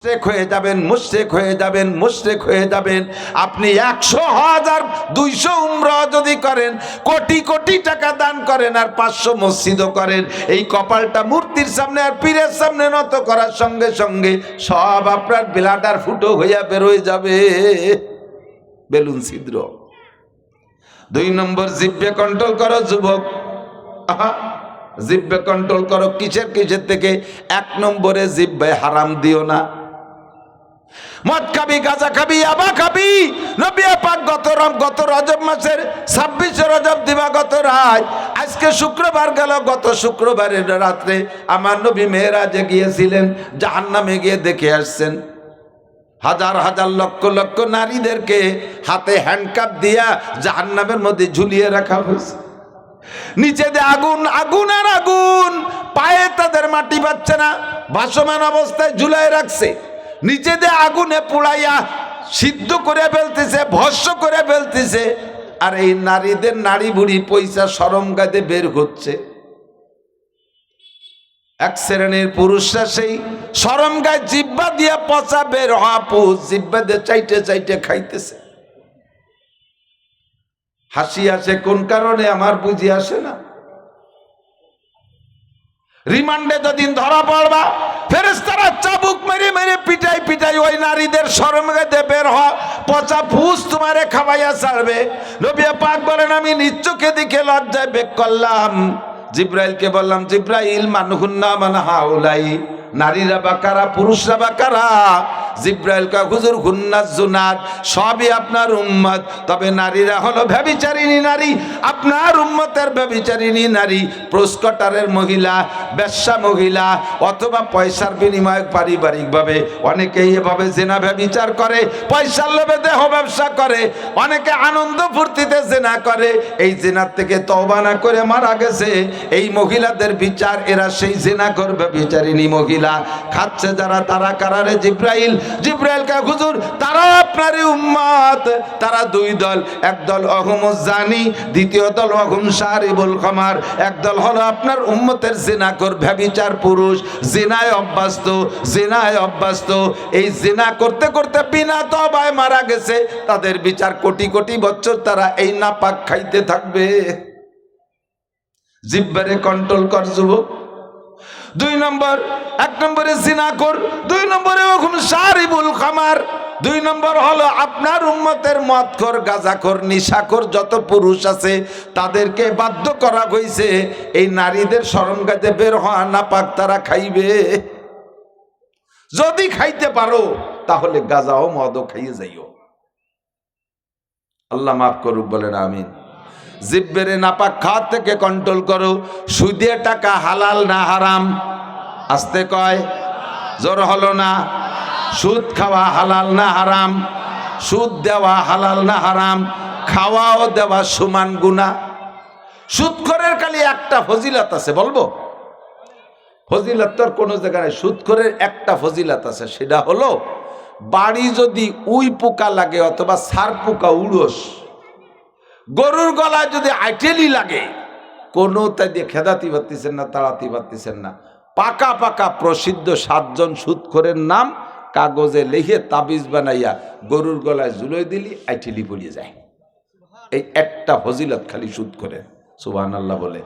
মুশরিক হয়ে যাবেন, মুশরিক হয়ে যাবেন, মুশরিক হয়ে যাবেন। আপনি 100,000 200 উমরা যদি করেন, কোটি কোটি টাকা দান করেন, আর 500 মসজিদও করেন, এই কপালটা মূর্তির সামনে আর পীরের সামনে নত করার সঙ্গে সঙ্গে সব আপনার ব্লাডার ফুটো হইয়া বের হয়ে যাবে, বেলুন ছিদ্র। 2 নম্বর, জিহ্বা কন্ট্রোল করো যুবক। জিহ্বা কন্ট্রোল করো। কিসের থেকে? 1 নম্বরে জিহ্বায় হারাম দিও না। মদ খাবি, গাঁজা খাবি, ইয়াবা খাবি। নবী পাক গত রজব মাসের 26 রজব দিবাগত রাত, আজকে শুক্রবার গেল, গত শুক্রবারের রাত্রে আমার নবী মেরাজে গিয়েছিলেন, জাহান্নামে গিয়ে দেখে আসছেন হাজার হাজার লক্ষ লক্ষ নারীদেরকে হাতে হ্যান্ডকাপ দিয়া জাহান্নামের মধ্যে ঝুলিয়ে রাখা হয়েছে। নিচে দিয়ে আগুন, আগুন আর আগুন, পায়ে তাদের মাটি পাচ্ছে না, ভাসমান অবস্থায় ঝুলাই রাখছে। নিচে দিয়ে আগুনে পুড়াইয়া সিদ্ধ করে ফেলতেছে, ভস্ম করে ফেলতেছে। আর এই নারীদের নারী বুড়ি পয়সা শরম গাতে বের হচ্ছে। এক শ্রেণীর পুরুষরা সেই শরম গায়ে জিহ্বা দিয়ে পচা বের হওয়া পুষ জিহ্বা দিয়ে চাইটে চাইটে খাইতেছে। হাসি আসে কোন কারণে আমার বুঝি আসে না। রিমান্ডে যদিন ধরা পড়বা, ফেরেশতারা চাবুক মেরে মেরে পিটাই পিটাই ওই নারীদের শরম গায়ে বের হওয়া পচা ফুস তোমারে খাওয়াইয়া ছাড়বে। নবী পাক বলেন, আমি নিজ চোখে দেখে লজ্জায় বেক করলাম। জিব্রাইলকে বললাম, জিব্রাইল, মানহুন্না মান হাউলাই, নারীরা বা কারা, পুরুষরা বা কারা? জিব্রাইল কা হুজুর হুন্নাস জুনাত, সবই আপনার উম্মত, তবে নারীরা হলো ব্যভিচারিণী নারী। আপনার উম্মতের ব্যভিচারিণী নারী প্রস্কটারের মহিলা, বেশ্যা মহিলা, অথবা পয়সার বিনিময়ে পারিবারিকভাবে অনেকেই এভাবে জেনা ব্যভিচার করে, পয়সার লোভে দেহ ব্যবসা করে, অনেকে আনন্দ ফুর্তিতে জেনা করে। এই জেনার থেকে তওবা না করে মারা গেছে। এই মহিলাদের বিচার, এরা সেই জেনা করবে ব্যভিচারিণী মহিলা। খাচ্ছে যারা, তারা কারারে? জিব্রাইল, জিব্রাইল কা হুজুর তারা আপনারই উম্মত। তারা 2 দল, এক দল অহুমুজ জানি, দ্বিতীয় দল অহুম শারিবুল খামার। এক দল হলো আপনার উম্মতের জিনাকর, ব্যভিচার পুরুষ, জিনায় অভ্যস্ত, জিনায় অভ্যস্ত। এই জিনা করতে করতে বিনা তওবায় মারা গেছে। তাদের বিচার, কোটি কোটি বছর তারা এই নাপাক খাইতে থাকবে। জিহ্বারে কন্ট্রোল কর যুবক। 2 নম্বর, 1 নম্বরে জিনাকর, 2 নম্বরে ওখান শারিবুল খামার। 2 নম্বর হলো আপনার উম্মতের মদখোর, গাঁজাখোর, নিশাখোর যত পুরুষ আছে তাদেরকে বাধ্য করা হয়েছে এই নারীদের শরম গাতে বের হওয়া নাপাক তারা খাইবে। যদি খাইতে পারো তাহলে গাঁজাও মদও খাইয়ে যাইও। আল্লাহ মাফ করুক, বলেন আমিন। জিহ্বের নাপাক খাওয়া থেকে কন্ট্রোল করো। সুদে টাকা হালাল না হারাম? আস্তে কয়, জোর হলো না। সুদ খাওয়া হালাল না হারাম? সুদ দেওয়া হালাল না হারাম? খাওয়াও দেওয়া সমান গুনাহ। সুদখোরের খালি একটা ফজিলত আছে, বলবো? ফজিলত তোর কোনো জায়গায়, সুদখোরের একটা ফজিলত আছে, সেটা হলো বাড়ি যদি উই পোকা লাগে অথবা সার পোকা উড়োস, গরুর গলায় যদি আইটেলি লাগে, কোনো তাই দিয়ে খেদাতে পারতেছেন না, তাড়াতে পারতেছেন না। পাকা পাকা প্রসিদ্ধ 7 জন সুদখোরের নাম কাগজে লিখে তাবিজ বানাইয়া গরুর গলায় ঝুলোই দিলি, আইটেলি পড়িয়ে যায়। এই একটা ফজিলত খালি সুদখোরের। সুবহানাল্লাহ বলে।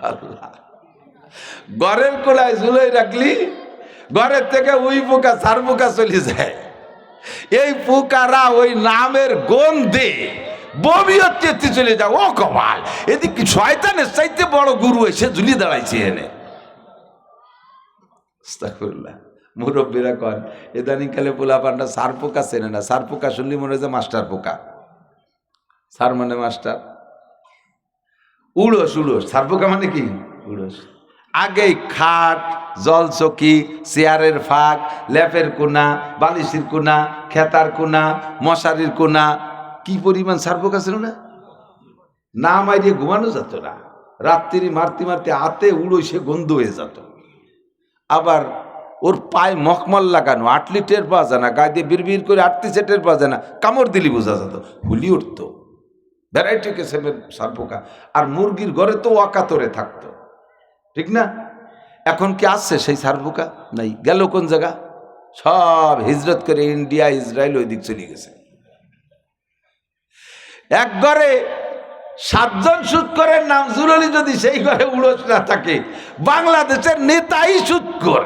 আল্লাহ, ঘরের কোলায় ঝুলোই রাখলি, ঘরের থেকে উই পোকা সার পোকা চলে যায়। এই পোকারা ওই নামের গন্ধে বমি হচ্ছে চলে যাও। ও কমাল, এদিকে শয়তানের চাইতে বড় গুরু এসে ঝুলি দাঁড়াইছে এনে। আস্তাগফিরুল্লাহ। মুরব্বীরা কন, ইদানিং কালে পোলা পান্ডা সার পোকা চেনে না। সার পোকা শুনলি মনে হয় যে মাস্টার পোকা। সার মানে মাস্টার, উড়োস উড়োস। সার পোকা মানে কি? উড়োস। আগেই খাট, জলচকি, চেয়ারের ফাঁক, ল্যাপের কোনা, বালিশের কোনা, খেতার কোনা, মশারির কোনা, কি পরিমাণ সারপোকা ছিল না? না মারিয়ে ঘুমানো যেত না। রাত্রি মারতে মারতে হাতে উড়ো সে গন্ধ হয়ে যেত। আবার ওর পায়ে মখমল লাগানো, আটলি টের পাওয়া যায় না, গায়ে দিয়ে বিড়বিড় করে আটতিছে টের পাওয়া যায় না, কামড় দিলি বোঝা যেত, হুলি উঠতো। ভ্যারাইটি কিসেমের সারপোকা। আর মুরগির ঘরে তো অকাতরে থাকতো, ঠিক না? এখন কি আসছে সেই সারপুকা? নাই, গেল কোন জায়গা? সব হিজরত করে ইন্ডিয়া, ইসরায়েল ওই দিক চলে গেছে। এক ঘরে 7 জন সুদখোরের নাম জুরলি, যদি সেই ঘরে উড়স না থাকে, বাংলাদেশের নেতাই সুদখোর।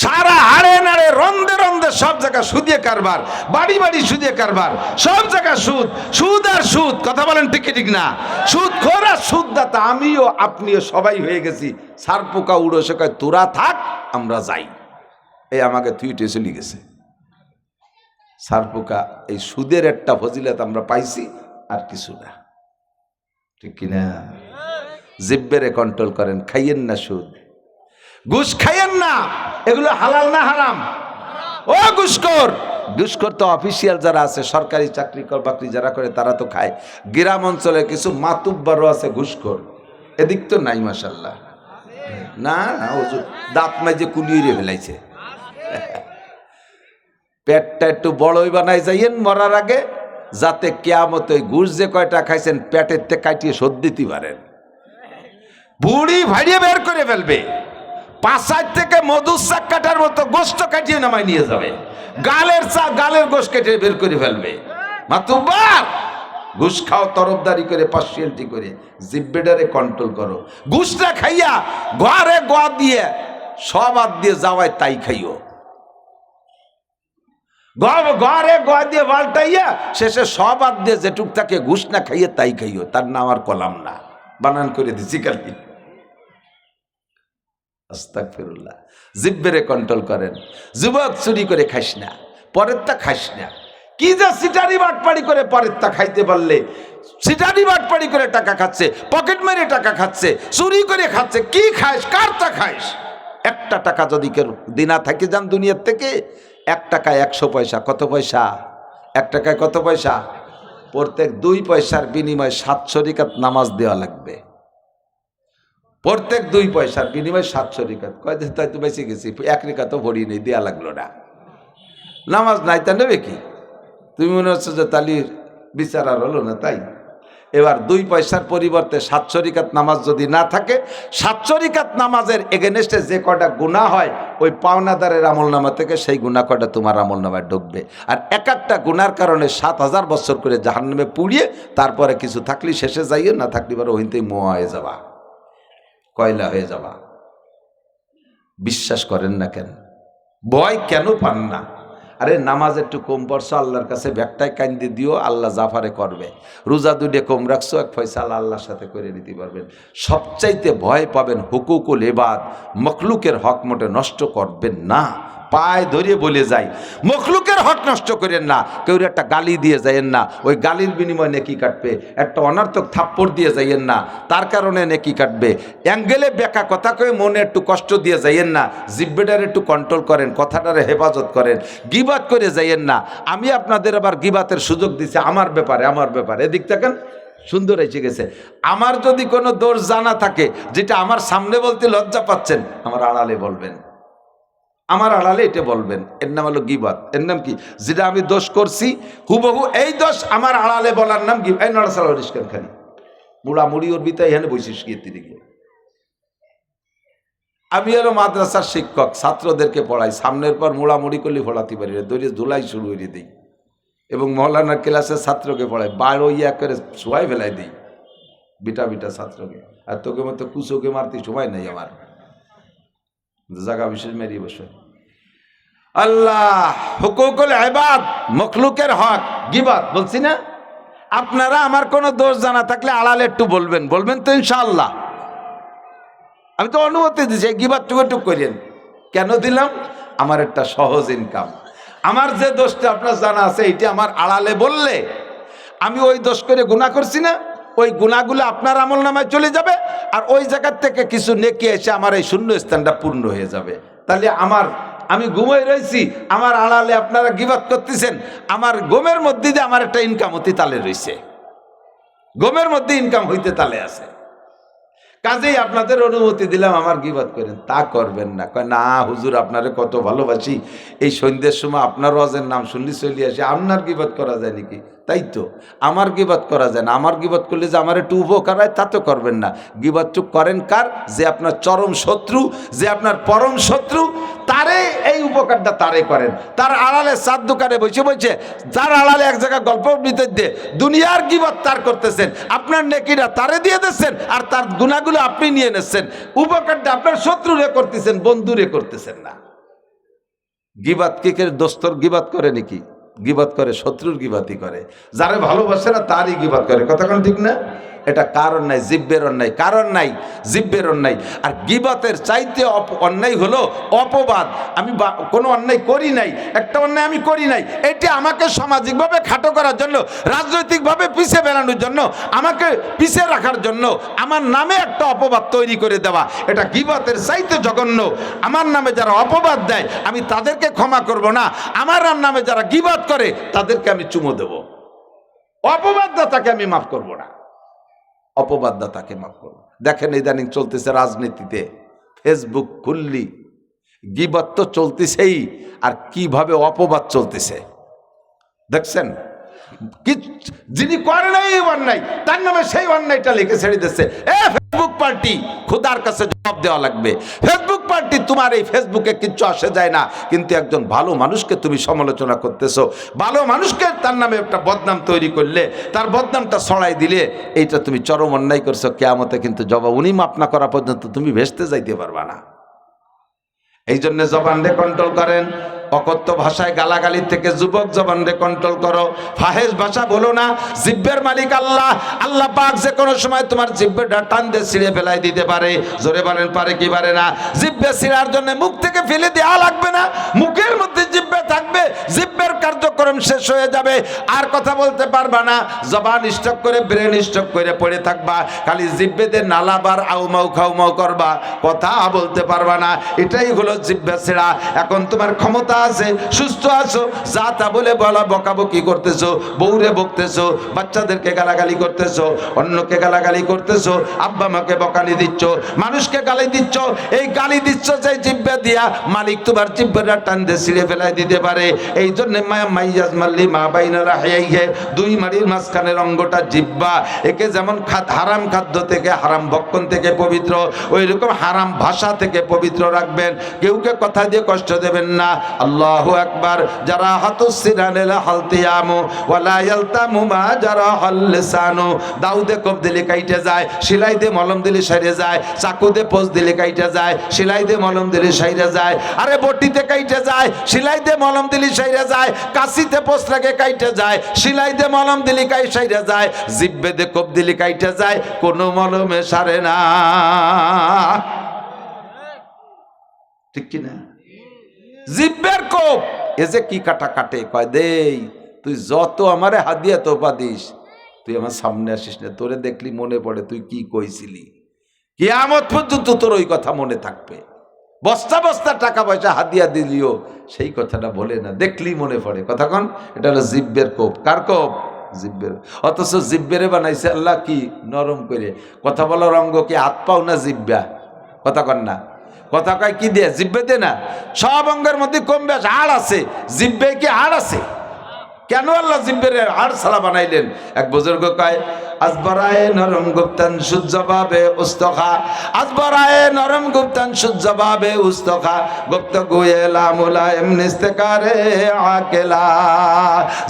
সারা হাড়ে নাড়ে রন্দে রন্দে সব জায়গা সুদে কারবার, বাড়ি বাড়ি সুদে কারবার, সব জায়গা সুদ, সুদ আর সুদ। কথা বলেন ঠিক ঠিক না? সুদখোর আর সুদদাতা আমিও আপনিও সবাই হয়ে গেছি। সারপোকা উড়সে কয় তোরা থাক, আমরা যাই। এই আমাকে থুইটে চলে গেছে সারপোকা। এই সুদের একটা ফজিলত আমরা পাইছি, আর কিছু না, ঠিক কিনা? জিব্বেরে কন্ট্রোল করেন, খাইয়েন না সুদ, ঘুষ খাইয়েন না। এগুলো হালাল না হারাম? ও ঘুষখোর! ঘুষখোর তো অফিসিয়াল যারা আছে, সরকারি চাকরি বাকরি যারা করে তারা তো খায়। গ্রাম অঞ্চলে কিছু মাতুব্বারও আছে ঘুষখোর, এদিক তো নাই মাশাআল্লাহ। না না, দাঁত মাইজে কুলিয়ে ফেলাইছে। পেটটা একটু বড়ই বানাই যাইয়েন মরার আগে, যাতে কিয়ামত ওই ঘুষ যে কয়টা খাইছেন পেটের তে কাটিয়ে শোধ দিতে পারেন। বুড়ি ভাইড়িয়ে বের করে ফেলবে, 5 থেকে মধুর চাক কাটার মতো গোস্ত কাটিয়ে নামাই নিয়ে যাবে, গালের গোস্ত কেটে বের করে ফেলবে। মাতুব্বার, ঘুষ খাও তরফদারি করে, পার্সিয়ালিটি করে, জিব্বেডারে কন্ট্রোল করো। ঘুষটা খাইয়া ঘরে গোয়া দিয়ে সব আদ দিয়ে যাওয়ায় তাই খাইও, ঘরে গোয়া দিয়ে পাল্টাইয়া শেষে সব আদ দিয়ে যেটুক তাকে ঘুষ না খাইয়ে তাই খাইও। তার নাম আর কলাম না, বানান করে দিছি কালি। আস্তাগফিরুল্লাহ। জিব্বেরে কন্ট্রোল করেন। যুবক, চুরি করে খাইস না, পরেরটা খাইস না। কি যে সিটারি বাটপাড়ি করে পরেরটা খাইতে পারলে, সিটারি বাটপাড়ি করে টাকা খাচ্ছে, পকেট মেরে টাকা খাচ্ছে, চুরি করে খাচ্ছে, কি খাইস, কারটা খাইস? 1 টাকা যদি কেউ দিনা থাকে যান দুনিয়ার থেকে, 1 টাকায় 100 পয়সা। কত পয়সা? 1 টাকায় কত পয়সা? প্রত্যেক 2 পয়সার বিনিময়ে 700 রিকাত নামাজ দেওয়া লাগবে। প্রত্যেক 2 পয়সার বিনিময়ে 700 রিকাত। কয় দিন তাই তো বেঁচে গেছি, 1 রিকাতও ভরি নেই, দেওয়া লাগলো না। নামাজ নাই তা নেবে কি? তুমি মনে হচ্ছে যে তালির বিচার আর হলো না, তাই? এবার 2 পয়সার পরিবর্তে 700 রিকাত নামাজ যদি না থাকে, 700 রিকাত নামাজের এগেনস্টে যে কটা গুনাহ হয়, ওই পাওনাদারের আমলনামা থেকে সেই গুনাহ কটা তোমার আমলনামায় ঢুকবে। আর একটা গুনার কারণে 7000 বছর করে জাহান্নামে পুড়িয়ে তারপরে কিছু থাকলে শেষে যাইয়ে, না থাকলে এবার ওইতেই মোয়া হয়ে যাবা, কয়লা হয়ে যাবা। বিশ্বাস করেন না কেন? ভয় কেন পান না? আরে নামাজ একটু কম পড়ছো, আল্লাহর কাছে ব্যাগটাই কান্দে দিও, আল্লাহ জাফারে করবে। রোজা 2 কম রাখছো, 1 ফয়সালা আল্লাহর সাথে করে নিতে পারবেন। সবচাইতে ভয় পাবেন হুকুকুল ইবাদ, মখলুকের হক মোটে নষ্ট করবেন না। পায়ে ধরিয়ে বলে যাই, মখলুকের হক নষ্ট করেন না। কেউ একটা গালি দিয়ে যাইয়েন না, ওই গালির বিনিময়ে নেকি কাটবে। একটা অনর্থক থাপ্পড় দিয়ে যাইয়েন না, তার কারণে নেকি কাটবে। অ্যাঙ্গেলে বেকা কথা কয়ে মনে একটু কষ্ট দিয়ে যাইয়েন না। জিব্বেটারে একটু কন্ট্রোল করেন, কথাটারে হেফাজত করেন। গিবাত করে যাইয়েন না। আমি আপনাদের আবার গিবাতের সুযোগ দিচ্ছি আমার ব্যাপারে। এদিক থাকেন, সুন্দর এসে গেছে। আমার যদি কোনো দোষ জানা থাকে, যেটা আমার সামনে বলতে লজ্জা পাচ্ছেন, আমার আড়ালে বলবেন, আমার আড়ালে এটা বলবেন। এর নাম হলো গিবাত। এর নাম কি? যেটা আমি দোষ করছি হুবহু এই দোষ আমার আড়ালে বলার নাম গিবাত। এই নড়াচড়া রিস্কান খালি বুড়া মুড়ি ওর ভিতরে এখানে বসিস গিয়ে তিনি গিয়ে। আমি হলো মাদ্রাসার শিক্ষক, ছাত্রদেরকে পড়াই। সামনের পর মুড়ামুড়ি করলে পড়াতে পারি না, দৌড়ে ধুলাই শুরু করে দিই। এবং মহলানার ক্লাসের ছাত্রকে পড়াই, বারো ইয়া করে শোয়াই ফেলাই দিই বিটা ছাত্রকে। আর তোকে মতো কুচোকে মারতে সময় নেই আমার, জায়গা বিশেষ মেরিয়ে বসে। আল্লাহ হুকুকুল ইবাদ, মখলুকের হক গিবাত বলছি না? আপনারা আমার কোনো দোষ জানা থাকলে আড়ালে একটু বলবেন তো ইনশাআল্লাহ। আমি তো অনুমতি দিচ্ছি, গিবাত টুকুটুক করেন। কেন দিলাম? আমার একটা সহজ ইনকাম। আমার যে দোষটা আপনার জানা আছে, এইটা আমার আড়ালে বললে আমি ওই দোষ করে গুনাহ করছি না, ওই গুনাহগুলো আপনার আমলনামায় চলে যাবে। আর ওই জায়গার থেকে কিছু নেকি এসে আমার এই শূন্য স্থানটা পূর্ণ হয়ে যাবে। তাহলে আমি ঘুমাই রয়েছি, আমার আড়ালে আপনারা গিবাত করতেছেন, আমার ঘুমের মধ্যে দিয়ে আমার একটা ইনকাম হতে তালে রয়েছে, ঘুমের মধ্যে ইনকাম হইতে তালে আছে। কাজেই আপনাদের অনুমতি দিলাম আমার গীবত করেন, তা করবেন না। কয় না হুজুর আপনারে কত ভালোবাসি, এই সন্ধ্যের সময় আপনার ওয়াজের নাম শুনলি চলে আসে, আপনার গীবত করা যায় নাকি? তাই তো, আমার গীবত করা যায় না। আমার গীবত করলে যে আমার একটু উপকার হয় তা তো করবেন না। গীবত চুপ করেন কার? যে আপনার চরম শত্রু, যে আপনার পরম শত্রু, তারে এই উপকারটা তারে করেন। তার আড়ালে চার দোকানে বসে বসে, যার আড়ালে এক জায়গায় গল্প বিতে দিয়ে দুনিয়ার গীবত তার করতেছেন, আপনার নেকিরা তারে দিয়ে দিচ্ছেন, আর তার গুনাহগুলো আপনি নিয়ে নিচ্ছেন। উপকারটা আপনার শত্রুরে করতেছেন, বন্ধুরে করতেছেন না। গীবত কি করে? দোস্তর গীবত করে নাকি? গীবত করে শত্রুর গীবতই করে। যারে ভালোবাসে না তারই গীবত করে। কথা কোন ঠিক না? এটা কারণ নাই, জিব্বের অন্যায়। কারণ নাই, জিব্বের অন্যায়। আর গীবতের চাইতে অন্যায় হলো অপবাদ। আমি কোনো অন্যায় করি নাই, একটা অন্যায় আমি করি নাই, এটি আমাকে সামাজিকভাবে খাটো করার জন্য, রাজনৈতিকভাবে পিছিয়ে বেড়ানোর জন্য, আমাকে পিছিয়ে রাখার জন্য আমার নামে একটা অপবাদ তৈরি করে দেওয়া, এটা গীবতের চাইতে জঘন্য। আমার নামে যারা অপবাদ দেয় আমি তাদেরকে ক্ষমা করব না, আমার নামে যারা গীবত করে তাদেরকে আমি চুমো দেব। অপবাদদাতাকে আমি মাফ করব না, অপবাদদাতাকে মাফ করব। দেখেন ইদানিং চলতেছে রাজনীতিতে, ফেসবুক খুললি গীবত তো চলতেছেই, আর কিভাবে অপবাদ চলতেছে দেখছেন। কি যিনি করে নাই এই অন্যায়, তার নামে সেই অন্যায়টা লিখে ছেড়ে দিচ্ছে। ফেসবুক পার্টি, খোদার কাছে জবাব দেওয়া লাগবে। ফেসবুক পার্টি, তোমার এই ফেসবুকে কিচ্ছু আসে যায় না, কিন্তু একজন ভালো মানুষকে তুমি সমালোচনা করতেছো, ভালো মানুষকে তার নামে একটা বদনাম তৈরি করলে, তার বদনামটা ছড়াই দিলে, এইটা তুমি চরম অন্যায় করছো। কিয়ামতে কিন্তু জবাব উনি মাফ না করা পর্যন্ত তুমি ভেস্তে যাইতে পারবা না। এই জন্য জবানরে কন্ট্রোল করেন। অকথ্য ভাষায় গালাগালির থেকে যুবক জবানরে কন্ট্রোল করো। ফাহেশ ভাষা বলো না। জিব্বের মালিক আল্লাহ। আল্লাহ পাক যে কোনো সময় তোমার জিব্বেটা টান দিয়ে ছিঁড়ে ফেলাই দিতে পারে। জোরে বলেন পারে কি পারে না? জিব্বে ছিঁড়ার জন্য মুখ থেকে ফেলে দেওয়া লাগবে না, মুখের মধ্যে জিব্বে থাকবে, জিব্বের কার্যক্রম শেষ হয়ে যাবে, আর কথা বলতে পারবা না। জবান স্টক করে, ব্রেন স্টক করে পড়ে থাকবা, খালি জিব্বেতে নালাবার আউমাউ খাউমাউ করবা, কথা বলতে পারবা না। এটাই হলো জিব্বে ছিঁড়া। এখন তোমার ক্ষমতা আছে, সুস্থ আছো, যা তা বলে বলা বকাবকি করতেছো, বউরে বকতেছো, বাচ্চাদেরকে গালাগালি করতেছো, অন্যকে গালাগালি করতেছো, আব্বা মাকে বকানি দিচ্ছ, মানুষকে গালি দিচ্ছ। এই গালি দিচ্ছ যে জিব্বা দিয়া, মালিক তোমার জিব্বাটা টান দিয়ে ছিঁড়ে ফেলাই দিতে পারে। এই জন্য মাইয়াজ মাল্লি মা বাইনা রাহিয়াইহে, দুই মাড়ির মাঝখানের অঙ্গটা জিব্বা। একে যেমন হারাম খাদ্য থেকে, হারাম ভক্ষণ থেকে পবিত্র, ওই রকম হারাম ভাষা থেকে পবিত্র রাখবেন। কেউকে কথা দিয়ে কষ্ট দেবেন না। আল্লাহু আকবার। যারা হাতুস সিনানিল হালতিয়ামু ওয়ালা ইয়ালতামু মা যারা হাল লিসানু। দাউদে কোপ দিলে কাইটে যায়, সেলাই দিয়ে মলম দিলে সাইরে যায়, চাকু দিয়ে পোজ দিলে কাইটে যায়, সেলাই দিয়ে মলম দিলে সাইরে যায়, আরে বটিতে কাইটে যায়, সেলাই দিয়ে মলম দিলে সাইরে যায়, কাশিতে পোজ লাগে কাইটে যায়, সেলাই দিয়ে মলম দিলে কাই সাইরে যায়, জিব্বে দিয়ে কোপ দিলে কাইটে যায়, কোনো মলমে সারে না। ঠিক কি না? জিব্বের কোপ, এ যে কি কাটা কাটে। কয় দেই তুই যত আমারে হাদিয়া তোপা দিস, তুই আমার সামনে আসিস না, তোরে দেখলি মনে পড়ে তুই কি কইছিলি, কিয়ামত পর্যন্ত তোর ওই কথা মনে থাকবে। বস্তা বস্তা টাকা পয়সা হাদিয়া দিলিও সেই কথাটা বলে না, দেখলি মনে পড়ে। কথা কন, এটা হলো জিব্বের কোপ। কার কোপ? জিব্বের। অথচ জিব্বেরে বানাইছে আল্লাহ কি নরম করে। কথা বলার অঙ্গ কি হাত পাও না জিব্বা? কথা কন না, কথা কয় কি দিয়ে? জিব্বে দিয়ে না। সব অঙ্গের মধ্যে কম বেশ হাড় আছে, জিব্বে কি হাড় আছে? কেন আল্লাহ জিব্বের হাড় ছাড়া বানাইলেন? এক বুজুর্গ কয়, আজবরায়ে নরম গুপ্তান সুজবাবে উস্তখা, আজবরায়ে নরম গুপ্তান সুজবাবে উস্তখা, গুপ্ত গুয়েলা মুলায়েম নিস্তেকারে আকেলা।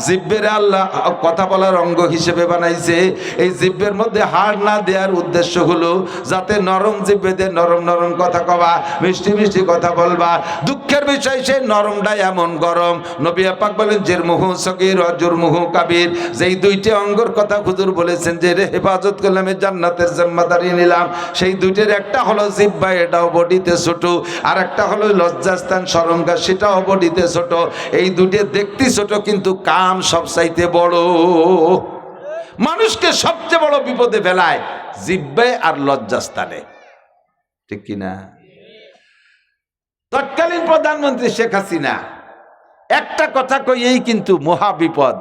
জিব্বের আল্লাহ কথা বলার অঙ্গ হিসেবে বানাইছে। এই জিব্বের মধ্যে হাড় না দেওয়ার উদ্দেশ্য হলো যাতে নরম জিব্বে দিয়ে নরম নরম কথা কবা, মিষ্টি মিষ্টি কথা বলবা। দুঃখের বিষয় সেই নরমটা এমন গরম। নবী পাক বলেন জিরমুহু সগীর ওয়া জুরমুহু কাবীর। যেই দুইটি অঙ্গর কথা হুজুর বলেছেন যে রে হেফাজত করলে আমি জান্নাতের জিম্মাদারি নিলাম, সেই দুইটির একটা হলো জিহ্বা, এটাও বডিতে ছোট, আর একটা হলো লজ্জাস্থান শরমগা, সেটাও বডিতে ছোট। এই দুটি দেখতে ছোট কিন্তু কাম সবচাইতে বড়। মানুষকে সবচেয়ে বড় বিপদে ফেলায় জিহ্বায় আর লজ্জাস্থানে। ঠিক কিনা? তৎকালীন প্রধানমন্ত্রী শেখ হাসিনা একটা কথা কই, এই কিন্তু মহা বিপদ।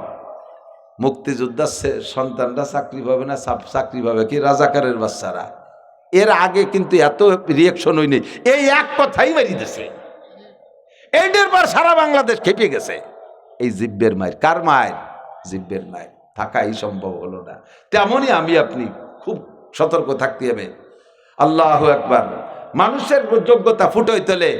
মুক্তিযোদ্ধার সন্তানরা চাকরি পাবে না, চাকরি পাবে কি রাজাকারের বাচ্চারা? এর আগে কিন্তু এত রিয়াকশন হয়নি, এই এক কথাই মারি দিছে। এইটার পর সারা বাংলাদেশ খেপে গেছে। এই জিব্বের মায়ের, কার মায়ের? জিব্বের মায়ের। থাকাই সম্ভব হলো না। তেমনই আমি আপনি খুব সতর্ক থাকতে হবে। আল্লাহু আকবার। মানুষের যোগ্যতা ফুটোই তোলে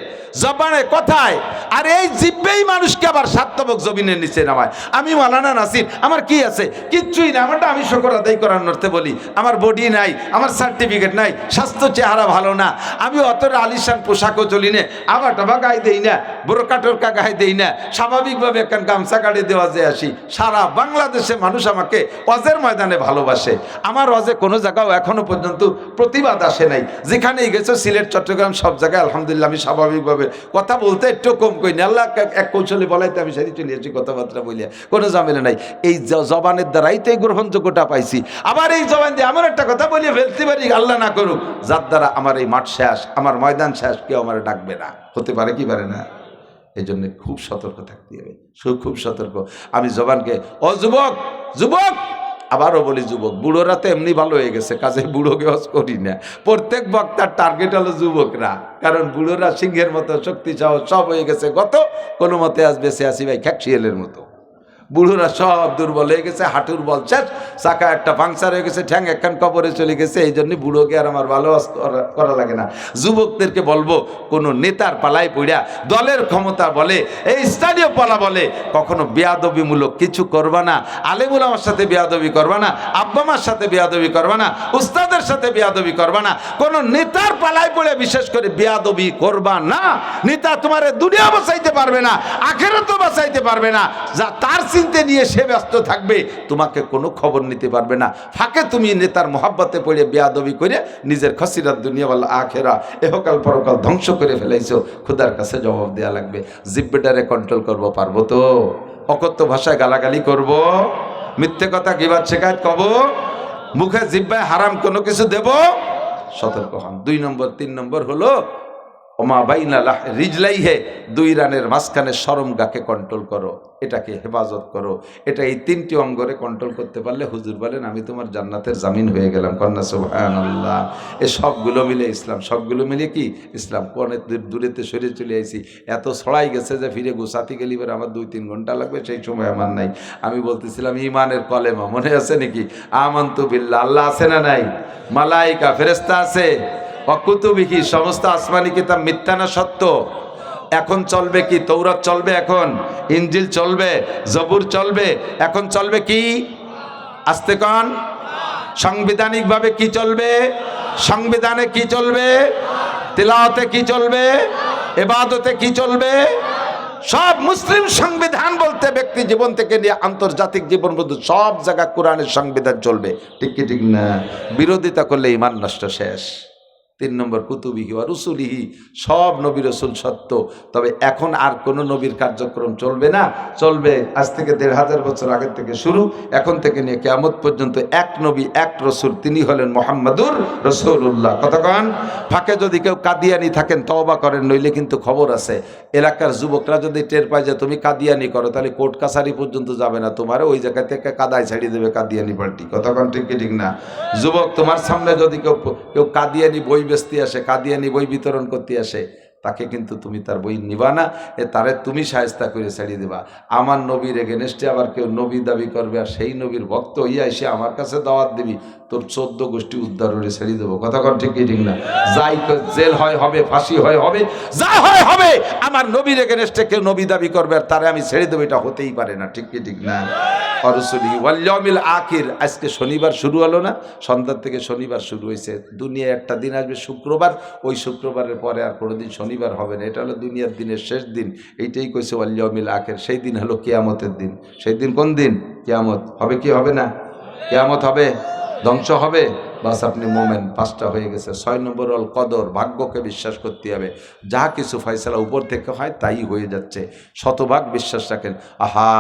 জবানে, কথায়। আর এই জিব্বেই মানুষকে আবার স্বার্থবক জমিনের নিচে নামায়। আমি মাওলানা নাসির, আমার কি আছে? কিচ্ছুই না। আমারটা আমি শুকর আদায় করার নর্থে বলি, আমার বডি নাই, আমার সার্টিফিকেট নাই, স্বাস্থ্য চেহারা ভালো না, আমি অতটা আলিশান পোশাকও চলি না, আবার টাবা গায়ে দেই না, বোরকা টোরকা গায়ে দেই না, স্বাভাবিকভাবে একখান গামছা কাটে দেওয়া যে আসি। সারা বাংলাদেশে মানুষ আমাকে ওয়াজের ময়দানে ভালোবাসে। আমার ওয়াজে কোনো জায়গাও এখনো পর্যন্ত প্রতিবাদ আসে নাই। যেখানেই গেছে, সিলেট, চট্টগ্রাম, সব জায়গায় আলহামদুলিল্লাহ আমি স্বাভাবিকভাবে কথা বলতে একটু কম করি না। আল্লাহ এক কৌশলে বলাইতে আমি সারি চলে আসি, কথাবার্তা বলিয়া কোনো ঝামেলা নাই। এই জবানের দ্বারাই তো এই গ্রহণযোগ্যতা পাইছি। আবার এই জবান দিয়ে আমার একটা কথা বলিয়ে ফেলতে পারি, আল্লাহ না করুক, যার দ্বারা আমার এই মাঠ শেষ, আমার ময়দান শেষ, কেউ আমার ডাকবে না। হতে পারে কি পারে না? এই জন্য খুব সতর্ক থাকতে হবে, খুব সতর্ক। আমি জবানকে, ও যুবক, যুবক, আবারও বলি যুবক, বুড়োরা তো এমনি ভালো হয়ে গেছে, কাজে বুড়োকে হজ করি না। প্রত্যেক বক্তার টার্গেট হলো যুবকরা, কারণ বুড়োরা সিংহের মতো শক্তি সাহস সব হয়ে গেছে। গত কোনো মতে আসবে সে আসি ভাই খ্যাকশিয়ালের মতো। বুড়োরা সব দুর্বল হয়ে গেছে, হাঁটুর বল শেষ, চাকা একটা পাংচার হয়ে গেছে, ঠ্যাং একখান কবরে চলে গেছে। এই জন্য বুড়োকে আর আমার ভালো করা লাগে না। যুবকদেরকে বলবো, কোনো নেতার পালায় পড়া, দলের ক্ষমতা বলে, এই স্থানীয় পালা বলে, কখনো বেয়াদবিমূলক কিছু করবা না। আলেমুল আমার সাথে বেয়াদবি করবা না, আব্বা মার সাথে বেয়াদবি করবা না, উস্তাদের সাথে বেয়াদবি করবা না। কোনো নেতার পালায় পড়ে বিশেষ করে বেয়াদবি করবা না। নেতা তোমার দুনিয়া বাঁচাইতে পারবে না, আখিরাতও বাঁচাইতে পারবে না। যা তার চিন্তা নিয়ে সে ব্যস্ত থাকবে, তোমাকে কোনো খবর নিতে পারবে না। ফাঁকে তুমি নেতার মোহাব্বতে পড়ে বেয়াদবি করে নিজের খসিরাত দুনিয়া ওয়াল আখিরা, এহকাল পরকাল ধ্বংস করে ফেলাইছো। খোদার কাছে জবাব দেয়া লাগবে। জিব্বেটারে কন্ট্রোল করবো, পারবো তো? অকথ্য ভাষায় গালাগালি করব, মিথ্যে কথা গীবাত শেখায়ত কব, মুখে জিব্বায় হারাম কোনো কিছু দেব? সতর্ক হন। 2 নম্বর, 3 নম্বর হলো ওমা বাইনা রিজলাইহে, 2 রানের মাঝখানে শরমগাকে কন্ট্রোল করো, এটাকে হেফাজত করো। এটা এই 3টি অঙ্গরে কন্ট্রোল করতে পারলে হুজুর বলেন আমি তোমার জান্নাতের জামিন হয়ে গেলাম। কন্যা সুবহানাল্লাহ। এই সবগুলো মিলে ইসলাম, সবগুলো মিলে কি ইসলাম। অনেক দূরেতে সরে চলে আইছি, এত ছড়াই গেছে যে ফিরে গুছাতে গেলে এবার আমার 2-3 ঘন্টা লাগবে, সেই সময় আমার নাই। আমি বলতেছিলাম ইমানের কলেমা মনে আছে নাকি? আমানতু বিল্লাহ, আল্লাহ আছে না নাই? মালাইকা, ফেরেশতা আছে, অকুতুবিহি, সমস্ত আসমানি কিতাব মিথ্যা না সত্য? এখন চলবে কি? তৌরাত চলবে, এখন ইনজিল চলবে, জবুর চলবে। এখন চলবে কি? আস্তে কন। সাংবিধানিকভাবে কি চলবে? সংবিধানে কি চলবে? তিলাওয়াতে কি চলবে? ইবাদতে কি চলবে? সব মুসলিম সংবিধান বলতে ব্যক্তি জীবন থেকে নিয়ে আন্তর্জাতিক জীবন পর্যন্ত সব জায়গায় কোরআনের সংবিধান চলবে। ঠিক কি ঠিক না? বিরোধিতা করলে ঈমান নষ্ট, শেষ। 3 নম্বর কুতুবিহি ওয়া রুসুলিহি, সব নবী রসুল সত্য, তবে এখন আর কোনো নবীর কার্যক্রম চলবে না। চলবে আজ থেকে 1500 বছর আগের থেকে শুরু, এখন থেকে নিয়ে কিয়ামত পর্যন্ত এক নবী, এক রসুল, তিনি হলেন মুহাম্মাদুর রাসূলুল্লাহ। কতক্ষণ? ফাঁকে যদি কেউ কাদিয়ানি থাকেন তওবা করেন, নইলে কিন্তু খবর আছে। এলাকার যুবকরা যদি টের পায় যে তুমি কাদিয়ানি করো, তাহলে কোর্ট কাছারি পর্যন্ত যাবে না, তোমার ওই জায়গা থেকে কাদায় ছাড়িয়ে দেবে কাদিয়ানি পার্টি। কতক্ষণ? ঠিক কি ঠিক না? যুবক, তোমার সামনে যদি কেউ কাদিয়ানি বই বেচতে আসে, কাদিয়ানি বই বিতরণ করতে আসে, তাকে কিন্তু তুমি তার বই নিবা না, তারে তুমি শায়েস্তা করে ছাড়িয়ে দেবা। আমার নবীর এগেনস্টে আবার কেউ নবী দাবি করবে, আর সেই নবীর ভক্ত হইয়া এসে আমার কাছে দাওয়াত দিবি, তোর 14 গোষ্ঠী উদ্ধার করে ছেড়ে দেবো। কথা কন ঠিক কি ঠিক না? যাই জেল হয় হবে, ফাঁসি হয় হবে, যা হয় হবে। আমার নবীর এগেনস্টে কেউ নবী দাবি করবে আর তারে আমি ছেড়ে দেবো, এটা হতেই পারে না। ঠিক কি ঠিক না? রসুলি ওয়াল ইয়াউমিল আখির। আজকে শনিবার শুরু হলো না? সন্ধ্যা থেকে শনিবার শুরু হয়েছে। দুনিয়ায় একটা দিন আসবে শুক্রবার, ওই শুক্রবারের পরে আর কোনোদিন শনিবার হবে না। এটা হলো দুনিয়ার দিনের শেষ দিন। এইটাই কইছে ওয়াল ইয়াউমিল আখির। সেই দিন হলো কিয়ামতের দিন। সেই দিন কোন দিন? কিয়ামত হবে কি হবে না? কিয়ামত হবে, ধ্বংস হবে। বাস আপনি মোমেন, 5টা হয়ে গেছে। 6 নম্বর হল কদর, ভাগ্যকে বিশ্বাস করতে হবে। যা কিছু ফয়সালা উপর থেকে হয় তাই হয়ে যাচ্ছে, শতভাগ বিশ্বাস রাখেন। আহা,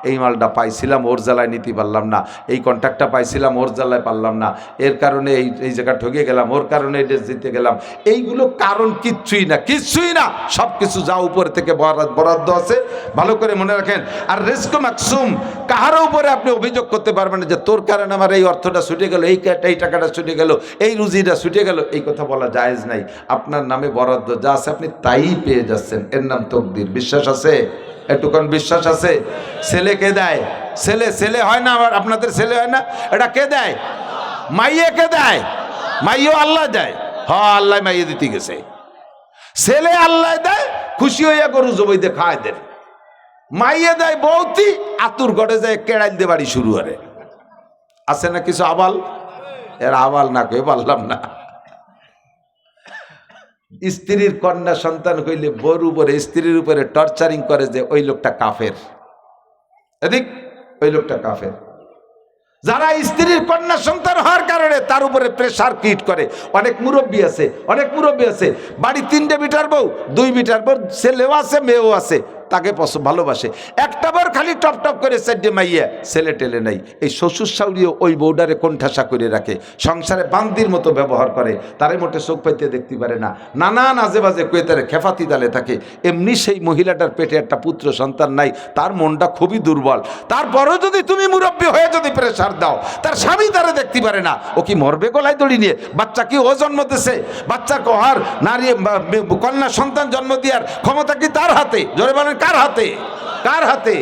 এই মালটা পাইছিলাম, ওর জ্বালায় নিতে পারলাম না, এই কন্ট্রাক্টটা পাইছিলাম, ওর জ্বালায় পারলাম না, এর কারণে এই জায়গা ঠকে গেলাম, ওর কারণে এই দেশ জিতে গেলাম। এইগুলো কারণ কিচ্ছুই না, কিচ্ছুই না। সব কিছু যা উপর থেকে বরাদ্দ আছে, ভালো করে মনে রাখেন। আর রিজক মাকসুম, কাহারও উপরে আপনি অভিযোগ করতে পারবেন না যে তোর কারণে আমার এই অর্থটা ছুটে গেল, এই টাকাটা ছুটে গেল, এই রুজিটা ছুটে গেল, এই কথা বলা জায়েজ নাই। আপনার নামে বরাদ্দ যা আছে আপনি তাই পেয়ে যাচ্ছেন, এর নাম তকদির। বিশ্বাস আছে? একটুক্ষণ বিশ্বাস আছে? ছেলে কে দেয়? ছেলে হয় না? আবার আপনাদের ছেলে হয় না? এটা কে দেয়? মাইয়ে কে দেয়? মাইও আল্লাহ দেয়। হ্যাঁ, আল্লাহ মাইয়ে দিতে গেছে। ছেলে আল্লাহ দেয়, খুশি হইয়া গরু জবাই দিয়ে খায় দেন। মাইয়ে দেয় বৌতি, আতুর গড়ে যায় কেড়াইল দিয়ে বাড়ি শুরু করে। আছে না কিছু আবাল? এর আবাল না কয়ে পারলাম না। স্ত্রীর কন্যা সন্তান হইলে বউর উপরে, স্ত্রীর উপরে টর্চারিং করে যে ওই লোকটা কাফের। এদিক ওই লোকটা কাফের। যারা স্ত্রীর কন্যা সন্তান হওয়ার কারণে তার উপরে প্রেসার ক্রিয়েট করে। অনেক মুরব্বী আছে বাড়ি 3টে বিটার বউ, 2 বিটার বউ, ছেলেও আছে মেয়েও আছে, তাকে ভালোবাসে। একটা বার খালি টপ টপ করে 4টে মাইয়া, ছেলে টেলে নাই। এই শ্বশুর শাশুড়িও ওই বউডারে কোণঠাসা করে রাখে, সংসারে বান্দির মতো ব্যবহার করে, তারে মোটে চোখ পাইতে দেখতে পারে না, নানান আজে বাজে কয়ে তারে খেফাতি তালে থাকে। এমনি সেই মহিলাটার পেটে একটা পুত্র সন্তান নাই, তার মনটা খুবই দুর্বল। তারপরেও যদি তুমি মুরব্বী হয়ে যদি প্রেসার দাও, তার স্বামী তারে দেখতে পারে না, ও কি মরবে গলায় দড়ি নিয়ে? বাচ্চা কি ও জন্ম দিছে? বাচ্চার কহার নারী কন্যা সন্তান জন্ম দেওয়ার ক্ষমতা কি তার হাতে? জোরে বলেন, কার হাতে? কার হাতে?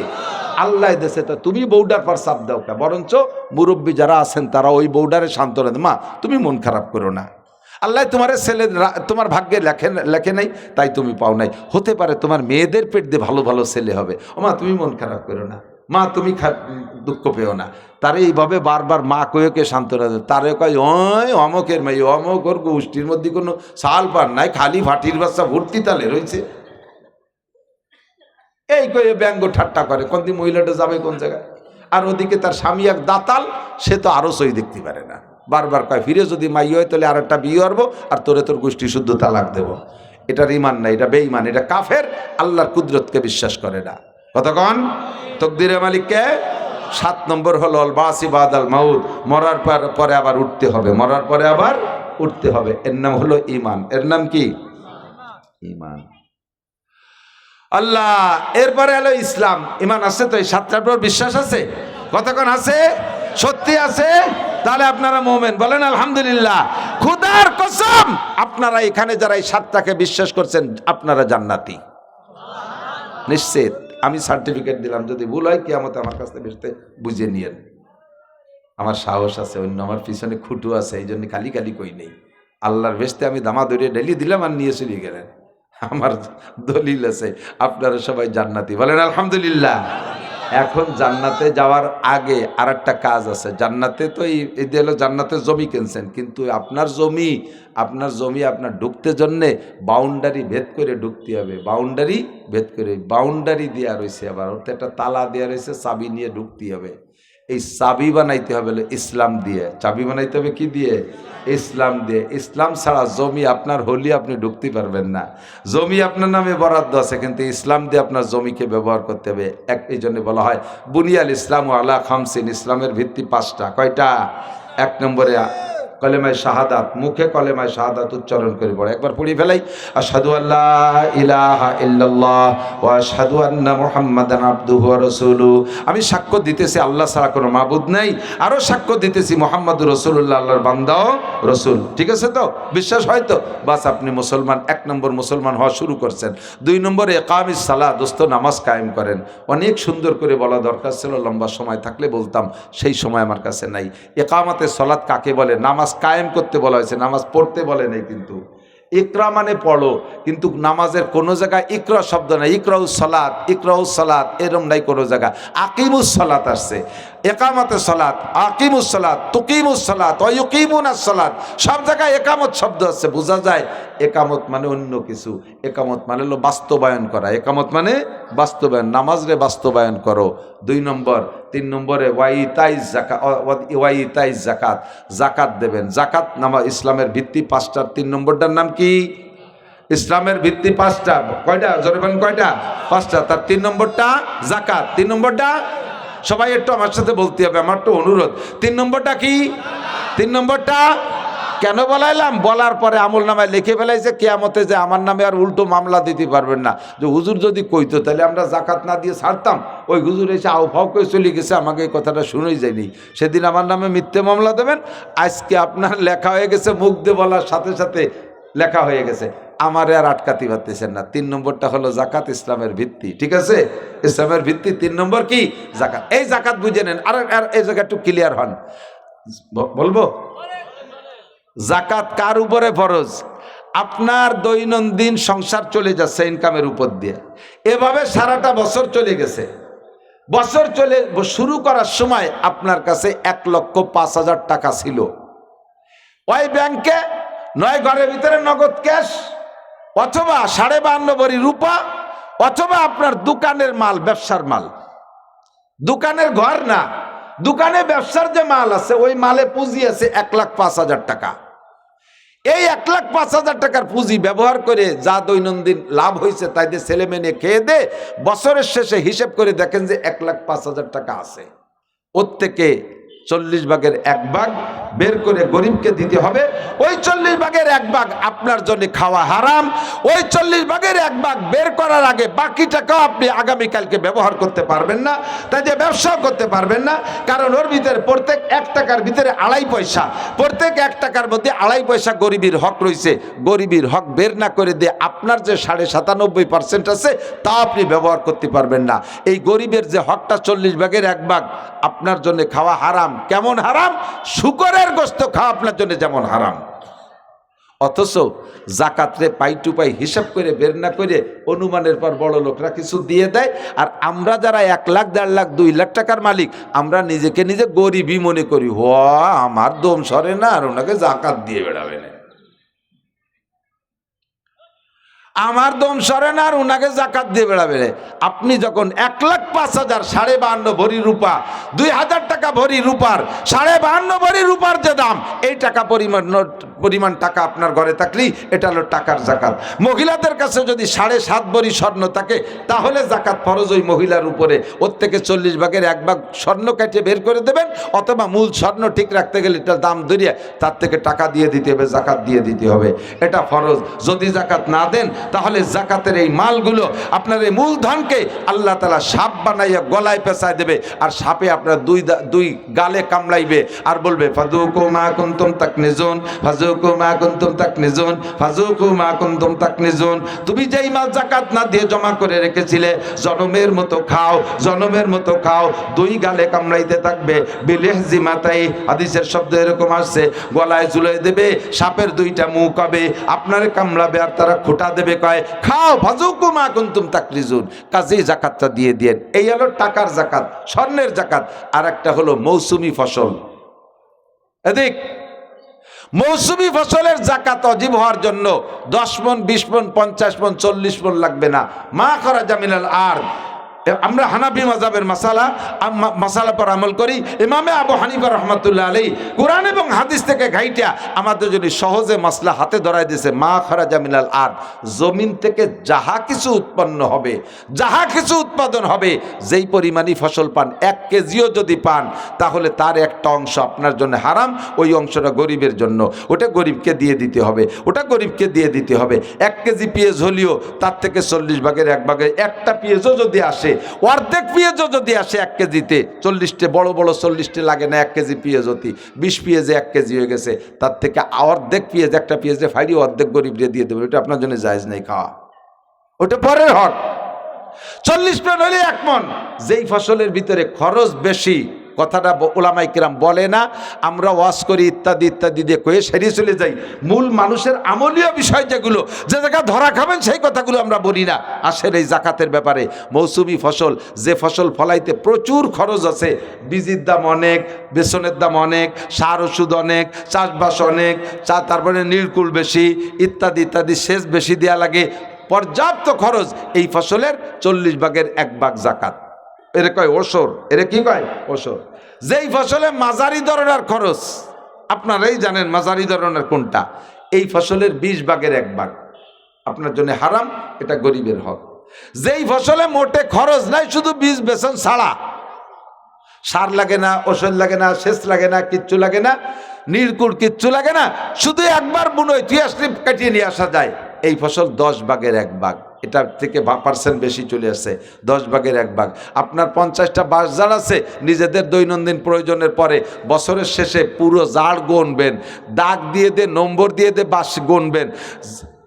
আল্লাহ দেশে। তো তুমি বউডার পর চাপ দাও কে? বরঞ্চ মুরব্বী যারা আছেন তারা ওই বউডারে সান্ত্বনা দেন, মা তুমি মন খারাপ করো না, আল্লাহ তোমার ছেলে তোমার ভাগ্যে লেখে নাই, তাই তুমি পাও নাই। হতে পারে তোমার মেয়েদের পেট দিয়ে ভালো ভালো ছেলে হবে। ও মা তুমি মন খারাপ করো না, মা তুমি দুঃখ পেও না। তারে এইভাবে বারবার মা কয়েকে সান্ত্বনা দেয়। তারে কয় ওই অমকের মেয়ে, অমক ওর গোষ্ঠীর মধ্যে কোনো সাল পার নাই, খালি ফাটির বাচ্চা ভর্তি তালে রয়েছে, এই কয়ে ব্যঙ্গ ঠাট্টা করে। কোনদিন মহিলাটা যাবে কোন জায়গায়? আর ওদিকে তার স্বামী এক দাতাল, সে তো আরো সই দেখতে পারে না। বারবার কয় ফিরে যদি মাই হয় তাহলে আর একটা বিয়ে করবো, আর তোরে তোর গোষ্ঠী শুদ্ধ তালাক দেবো। এটার ইমান নাই, এটা বেঈমান, এটা কাফের, আল্লাহর কুদরতকে বিশ্বাস করে না। কতক্ষণ? তকদিরে মালিককে। 7 নম্বর হলো আল বাসি বাদাল মাউত, মরার পরে আবার উঠতে হবে, মরার পরে আবার উঠতে হবে। এর নাম হলো ইমান। এর নাম কি? ইমান। আল্লাহ। এরপরে হলো ইসলাম। ইমান আছে তো? এই 7টার পর বিশ্বাস আছে? কতক্ষণ আছে? সত্যি আছে? তাহলে আপনারা মুমিন, বলেন আলহামদুলিল্লাহ। খোদার কসম, আপনারা এখানে যারা এই 7টাকে বিশ্বাস করছেন আপনারা জান্নাতি নিশ্চিত। আমি সার্টিফিকেট দিলাম, যদি ভুল হয় কিয়ামতে আমার কাছ থেকে বেশতে বুঝে নিয়েন। আমার সাহস আছে, অন্য আমার পিছনে খুঁটু আছে, এই জন্য খালি খালি কই নেই। আল্লাহর বেশতে আমি দামা দৌড়িয়ে ডেলি দিলাম আর নিয়ে চলে গেলেন। আমার দলিল আছে, আপনারা সবাই জান্নাতি, বলেন আলহামদুলিল্লাহ। এখন জান্নাতে যাওয়ার আগে আর একটা কাজ আছে। জান্নাতে তো এই হলো জান্নাতের জমি কিনছেন, কিন্তু আপনার জমি আপনার ঢুকতে জন্যে বাউন্ডারি ভেদ করে ঢুকতে হবে। বাউন্ডারি ভেদ করে, বাউন্ডারি দেওয়া রয়েছে, আবার ওতে একটা তালা দেওয়া রয়েছে, চাবি নিয়ে ঢুকতে হবে। এই চাবি বানাইতে হবে ইসলাম দিয়ে। চাবি বানাইতে হবে কি দিয়ে? ইসলাম দিয়ে। ইসলাম ছাড়া জমি আপনার হলি আপনি ঢুকতে পারবেন না। জমি আপনার নামে বরাদ্দ আছে, কিন্তু ইসলাম দিয়ে আপনার জমিকে ব্যবহার করতে হবে। এই জন্য বলা হয় বুনিয়াল ইসলাম আলা খামসিন, ইসলামের ভিত্তি 5টা। কয়টা? 1 নম্বরে কলেমায়ে শাহাদাত, মুখে কলেমায়ে শাহাদাত উচ্চারণ করে পড়ে। একবার পড়ি ফেলাই, আশহাদু আল্লা ইলাহা ইল্লাল্লাহ ওয়া আশহাদু আন্না মুহাম্মাদান আবদুহু ওয়া রাসূলুহু। আমি সাক্ষ্য দিতেছি আল্লাহ ছাড়া কোনো মাবুদ নাই, আরও সাক্ষ্য দিতেছি মুহাম্মাদুর রাসূলুল্লাহ আল্লাহর বান্দা ও রাসূল। ঠিক আছে তো? বিশ্বাস হয় তো? বাস আপনি মুসলমান। 1 নম্বর মুসলমান হওয়া শুরু করছেন। 2 নম্বরে ইকামিস সালাত, দোস্ত নামাজ কায়েম করেন। অনেক সুন্দর করে বলা দরকার ছিল, লম্বা সময় থাকলে বলতাম, সেই সময় আমার কাছে নাই। ইকামাতে সালাত কাকে বলে? নামাজ কায়েম করতে বলা হয়েছে, নামাজ পড়তে বলে নাই। কিন্তু ইকরা মানে পড়ো, কিন্তু নামাজের কোনো জায়গায় ইকরা শব্দ নাই। ইকরাউস সালাত এরম নাই কোনো জায়গা। আকিমুস সালাত আসছে। একামতে সালাত, আকিমুস সালাত, তুকিমুস সালাত, ওয়ায়ুকিমুনাস সালাত, সব জায়গায় একামত শব্দ আছে। বোঝা যায় একামত মানে অন্য কিছু। একামত মানে হলো বাস্তবায়ন করা। একামত মানে বাস্তবায়ন, নামাজরে বাস্তবায়ন করো। 2 নম্বর। 3 নম্বরে ওয়াইতাইজ জাকাত, জাকাত দেবেন। জাকাত নামাজ ইসলামের ভিত্তি 5টার 3 নম্বরটার নাম কি? ইসলামের ভিত্তি 5টা। কয়টা? জোরে বলেন কয়টা? 5টা। তার 3 নম্বরটা জাকাত। 3 নম্বরটা সবাই একটু আমার সাথে বলতে হবে, আমার তো অনুরোধ। 3 নম্বরটা কি? 3 নম্বরটা কেন বলাইলাম? বলার পরে আমল নামায় লিখে ফেলাইছে কিয়ামতে যে আমার নামে আর উল্টো মামলা দিতে পারবেন না। যে হুজুর যদি কইতো তাহলে আমরা জাকাত না দিয়ে ছাড়তাম, ওই হুজুর এসে আউফাউ করে চলে গেছে, আমাকে এই কথাটা শুনেই যায়নি, সেদিন আমার নামে মিথ্যে মামলা দেবেন। আজকে আপনার লেখা হয়ে গেছে, মুখ দিয়ে বলার সাথে সাথে লেখা হয়ে গেছে, আমারে আর আটকাতে পারতেছেন না। 3 নম্বরটা হলো জাকাত, ইসলামের ভিত্তি। ঠিক আছে, ইসলামের ভিত্তি 3 নম্বর কি? জাকাত। এই জাকাত বুঝে নেন। আর এই জায়গা একটু ক্লিয়ার হন, বলবো জাকাত কার উপরে ফরজ? আপনার দৈনন্দিন সংসার চলে যাচ্ছে ইনকামের উপর দিয়ে, এভাবে সারাটা বছর চলে গেছে। বছর চলে শুরু করার সময় আপনার কাছে 1,05,000 টাকা ছিল, ওই ব্যাংকে নয় ঘরের ভিতরে নগদ ক্যাশ, অথবা 52.5 ভরি রূপা, অথবা আপনার দোকানের মাল, ব্যবসার মাল। দোকানের ঘর না, দোকানে ব্যবসার যে মাল আছে ওই মালে পুঁজি আছে 1,05,000 টাকা। এই 1,05,000 টাকার পুঁজি ব্যবহার করে যা দৈনন্দিন লাভ হয়েছে তাই দিয়ে ছেলে মেয়ে খেয়ে দে, বছরের শেষে হিসেব করে দেখেন যে 1,05,000 টাকা আছে। ওর থেকে 40 ভাগের 1 ভাগ বের করে গরিবকে দিতে হবে। ওই 40 ভাগের 1 ভাগ আপনার জন্য খাওয়া হারাম। ওই 40 ভাগের 1 ভাগ বের করার আগে বাকি টাকাও আপনি আগামীকালকে ব্যবহার করতে পারবেন না, তাই যে ব্যবসাও করতে পারবেন না। কারণ ওর ভিতরে প্রত্যেক 1 টাকার ভিতরে 2.5 পয়সা, প্রত্যেক 1 টাকার মধ্যে 2.5 পয়সা গরিবের হক রয়েছে। গরিবের হক বের না করে দিয়ে আপনার যে 97.5% আছে তা আপনি ব্যবহার করতে পারবেন না। এই গরিবের যে হকটা 40 ভাগের 1 ভাগ আপনার জন্য খাওয়া হারাম। কেমন হারাম? শুকরের গোশত খাওয়া আপনার জন্য যেমন হারাম। অথচ জাকাতরে পাই টু পাই হিসাব করে বের না করে অনুমানের পর বড় লোকরা কিছু দিয়ে দেয়, আর আমরা যারা 1 লাখ, 1.5 লাখ, 2 লাখ টাকার মালিক, আমরা নিজেকে নিজে গরিবই মনে করি। আমার দম সরে না, আর ওনাকে জাকাত দিয়ে বেড়াবে না, আমার দম সরে না আর ওনাকে জাকাত দিয়ে বেড়াবে। আপনি যখন 1,05,000 52.5 ভরি রূপা, 2,000 টাকা ভরি রূপার, 52.5 ভরি রূপার যে দাম, এই টাকা পরিমাণ টাকা আপনার ঘরে থাকলেই এটা হলো টাকার জাকাত। মহিলাদের কাছে যদি 7.5 ভরি স্বর্ণ থাকে তাহলে জাকাত ফরজ ওই মহিলার উপরে। ওর থেকে 40 ভাগের 1 ভাগ স্বর্ণ কেটে বের করে দেবেন, অথবা মূল স্বর্ণ ঠিক রাখতে গেলে এটার দাম ধরিয়ে তার থেকে টাকা দিয়ে দিতে হবে, জাকাত দিয়ে দিতে হবে, এটা ফরজ। যদি জাকাত না দেন তাহলে জাকাতের এই মালগুলো আপনার এই মূলধনকে আল্লাহ তাআলা সাপ বানাইয়া গলায় পেঁচায় দেবে, আর সাপে আপনার দুই গালে কামড়াইবে আর বলবে ফাযুকু মা কুনতুম তাকনিজুন, ফাযুকু মা কুনতুম তাকনিজুন, ফাযুকু মা কুনতুম তাকনিজুন। তুমি যেই মাল জাকাত না দিয়ে জমা করে রেখেছিলে, জনমের মতো খাও, জনমের মতো খাও। 2 গালে কামড়াইতে থাকবে। বিলেহজি মাতাই, হাদিসের শব্দ এরকম আসছে, গলায় ঝুলাই দেবে, সাপের 2টা মুখ হবে, আপনারে কামড়াবে আর তারা খোঁটা দেবে, কয় খাও, ফাযুকু মা কুনতুম তাকনিজুন। কাজেই জাকাতটা দিয়ে দেন। এই হলো টাকার জাকাত, স্বর্ণের জাকাত। আর একটা হলো মৌসুমি ফসল। এদিক মৌসুমি ফসলের জাকাত ওয়াজিব হওয়ার জন্য 10 মণ, 20 মণ, 50 মণ, 40 মণ লাগবে না। মা খারাজা মিনাল আরদ। আমরা হানাফি মাযহাবের মাসালা পর আমল করি। ইমামে আবু হানিফা রাহমাতুল্লাহ আলাইহি কোরআন এবং হাদিস থেকে ঘাইটা আমাদের জন্য সহজে মাসলা হাতে ধরাই দিয়েছে। মা খারাজা মিনাল আরদ, জমিন থেকে যাহা কিছু উৎপন্ন হবে, যাহা কিছু উৎপাদন হবে, যেই পরিমাণই ফসল পান, 1 কেজিও যদি পান তাহলে তার একটা অংশ আপনার জন্য হারাম, ওই অংশটা গরিবের জন্য, ওটা গরিবকে দিয়ে দিতে হবে, ওটা গরিবকে দিয়ে দিতে হবে। 1 কেজি পেঁয়াজ হলেও তার থেকে 40 ভাগের 1 ভাগে একটা পেঁয়াজও যদি আসে, অর্ধেক পেঁয়াজও যদি আসে 1 কেজিতে, 40টে বড় বড় 40টে লাগে না 1 কেজি পেঁয়াজ হতি, 20 পেঁয়াজে 1 কেজি হয়ে গেছে, তার থেকে অর্ধেক পেঁয়াজ, একটা পেঁয়াজে ফাড়ি অর্ধেক গরিবরে দিয়ে দেবে, ওটা আপনার জন্য জায়েজ নেই খাওয়া, ওটা পরের হক। 40 মণ হলে 1 মণ। যেই ফসলের ভিতরে খরচ বেশি, কথাটা ওলামায়ে কেরাম বলে না, আমরা ওয়াজ করি ইত্যাদি ইত্যাদি দিয়ে কয়ে সেরিয়ে চলে যাই। মূল মানুষের আমলীয় বিষয় যেগুলো, যে জায়গা ধরা খাবেন সেই কথাগুলো আমরা বলি না। আসলে এই জাকাতের ব্যাপারে মৌসুমি ফসল, যে ফসল ফলাইতে প্রচুর খরচ আছে, বীজের দাম অনেক, বেসনের দাম অনেক, সার ওষুধ অনেক, চাষবাস অনেক, তারপরে নীলকুল বেশি, ইত্যাদি ইত্যাদি, সেচ বেশি দেওয়া লাগে, পর্যাপ্ত খরচ। এই ফসলের 40 ভাগের 1 ভাগ জাকাত, এরে কয় ওসর। এরে কি কয়? ওসর। যেই ফসলে মাঝারি ধরনের খরচ, আপনারাই জানেন মাঝারি ধরনের কোনটা, এই ফসলের 20 ভাগের 1 ভাগ আপনার জন্য হারাম, এটা গরিবের হক। যেই ফসলে মোটে খরচ নাই, শুধু বীজ বেসন ছাড়া, সার লাগে না, ওষুধ লাগে না, সেচ লাগে না, কিচ্ছু লাগে না, নির্কুল কিচ্ছু লাগে না, শুধু একবার বুনোয় তুই আসলে কাটিয়ে নিয়ে আসা যায়। এই ফসল 10 ভাগের 1 ভাগ, এটার থেকে পার্সেন্ট বেশি চলে আসছে, 10 ভাগের 1 ভাগ। আপনার 50টা বাঁশ ঝাড় আছে, নিজেদের দৈনন্দিন প্রয়োজনের পরে বছরের শেষে পুরো ঝাড় গুনবেন, দাগ দিয়ে দিয়ে নম্বর দিয়ে দিয়ে বাঁশ গুনবেন।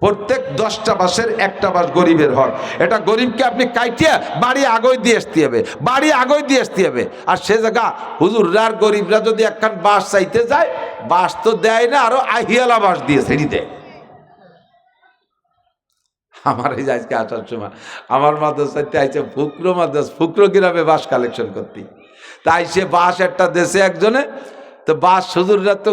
প্রত্যেক 10টা বাঁশের একটা বাঁশ গরিবের হক। এটা গরিবকে আপনি কাইটিয়া বাড়ি আগই দিয়ে আসতে হবে, বাড়ি আগই দিয়ে আসতে হবে। আর সে জায়গা হুজুররা আর গরিবরা যদি একখান বাঁশ চাইতে যায়, বাঁশ তো দেয় না, আরো আহিয়ালা বাঁশ দিয়ে ছেড়ি দেয়। আমার এই আজকে আসার সময় আমার মাদ্রাসাতে আইছে ফুকরো মাদ্রাসা, ফুকরো গ্রামে বাঁশ কালেকশন করতে, তাই সে বাঁশ একটা দেশে একজনে, তো বাঁশ হুজুররা তো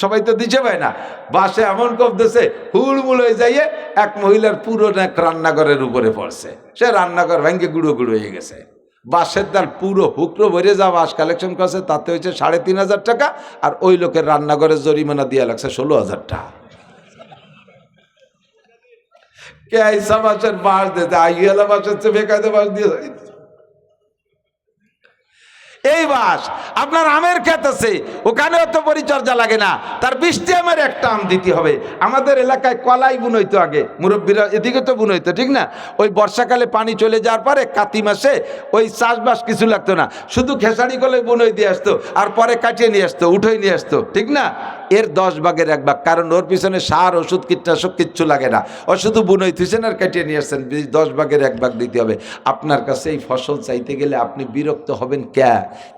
সবাই তো দিছে পায় না, বাঁশে এমন কব দেশে হুড়মুড় হয়ে যাইয়ে এক মহিলার পুরো নাক রান্নাঘরের উপরে পড়ছে, সে রান্নাঘর ভেঙে গুঁড়ো গুঁড়ো হয়ে গেছে। বাঁশের দাল পুরো হুকরো ভরে যা বাঁশ কালেকশন করছে, তাতে হয়েছে 3,500 টাকা, আর ওই লোকের রান্নাঘরের জরিমানা দিয়ে লাগছে 16,000 টাকা। কে আইসা বাঁশের বাঁশ দিতে, আইয়ালা বাঁশের চেয়ে বেকায়দা বাঁশ দিয়ে এই বাঁশ। আপনার আমের ক্ষেত আছে, ওখানেও তো পরিচর্যা লাগে না, তার 20টি আমের একটা আম দিতে হবে। আমাদের এলাকায় কলাই বুনইতো আগে, মুরব্বীরা এদিকে তো বুনইতো, ঠিক না? ওই বর্ষাকালে পানি চলে যাওয়ার পরে কাতি মাসে ওই চাষবাস কিছু লাগতো না, শুধু খেসারি কলে বুনই দিয়ে আসতো, আর পরে কাটিয়ে নিয়ে আসতো, উঠেই নিয়ে আসতো, ঠিক না? এর 10 ভাগের 1 ভাগ, কারণ ওর পিছনে সার ওষুধ কীটনাশক কিচ্ছু লাগে না, ও শুধু বুনই থুইছেন আর কাটিয়ে নিয়ে আসছেন, 10 ভাগের 1 ভাগ দিতে হবে। আপনার কাছে এই ফসল চাইতে গেলে আপনি বিরক্ত হবেন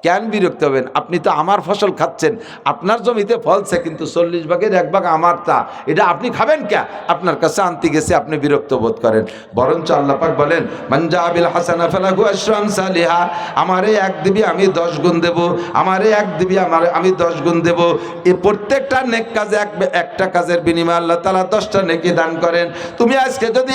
কেন বিরক্ত হবেন? আপনি তো আমার ফসল খাচ্ছেন, আপনার জমিতে ফলছে, কিন্তু 40 ভাগের 1 ভাগ আমারটা, এটা আপনি খাবেন আপনার কাছে আনতে গেছে আপনি বিরক্ত বোধ করেন। বরঞ্চ আল্লাহ পাক বলেন, মান জা বিল হাসানা ফালাহু আশরু আমসালিহা, আমারে 1 দিবি আমি 10 গুণ দেব, আমারে 1 দিবি আমি 10 গুণ দেব। এই প্রত্যেকটা নেক কাজে একটা কাজের বিনিময়ে আল্লাহ তাআলা 10টা নেকি দান করেন। তুমি আজকে যদি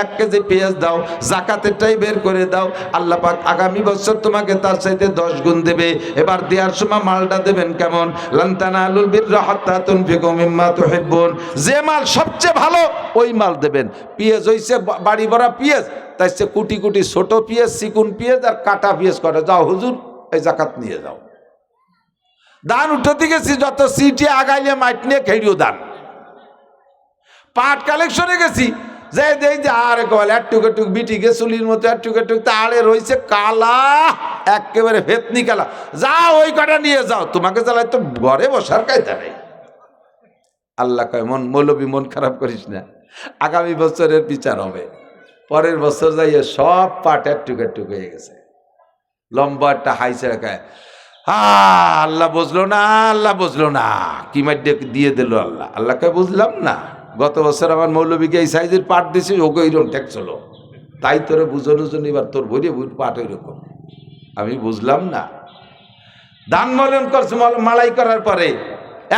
1 কেজি পেঁয়াজ দাও, যাকাতেরটাই বের করে দাও, আল্লাহ পাক আগামী বছর তোমাকে তার চাইতে 10 গুণ দেবে। এবার দেওয়ার সময় মালটা দেবেন কেমন? লান তানালুল বিররা হাত্তা তুনফিকু মিম্মা তুহিব্বুন, যে মাল সবচেয়ে ভালো ওই মাল দেবেন। পেঁয়াজ হইছে বাড়ি ভরা পেঁয়াজ, তাই সে কুটি কুটি ছোট পেঁয়াজ, চিকুন পেঁয়াজ আর কাটা পেঁয়াজ করে, যাও হুজুর এই যাকাত নিয়ে যাও। দান উঠতে গেছি, যত সিটি আগাইলে মাইট নিয়ে খেড়িও দান। পাট কালেকশনে গেছি, যে দেই যে আর কল একটুক একটুক বিটি গে চুলির মতো একটুক একটুক তাড়ে রয়েছে কালা, একেবারে ফেতনি কালা, যাও ওই কটা নিয়ে যাও, তোমাকে জ্বালাই তো ঘরে বসার কায়দা নেই। আল্লাহ কয়, মৌলবী মন খারাপ করিস না, আগামী বছরের বিচার হবে, পরের বছর যাইয়ে সব পাট একটুক একটুক হয়ে গেছে, লম্বা একটা হাইছে রাখায়। আল্লাহ বুঝলো না, আল্লাহ বুঝলো না, কি মাইডে দিয়ে দিল আল্লাহ। আল্লাহকে বুঝলাম না, গত বছর আমার মৌলবীকে এই সাইজের পাট দিছি, ওকে এইরকম ট্যাক্স হলো, তাই তোরে বুঝানোর জন্য এবার তোর ভরিয়ে পাট ওইরকম। আমি বুঝলাম না। ধান মলন করছে, মালাই করার পরে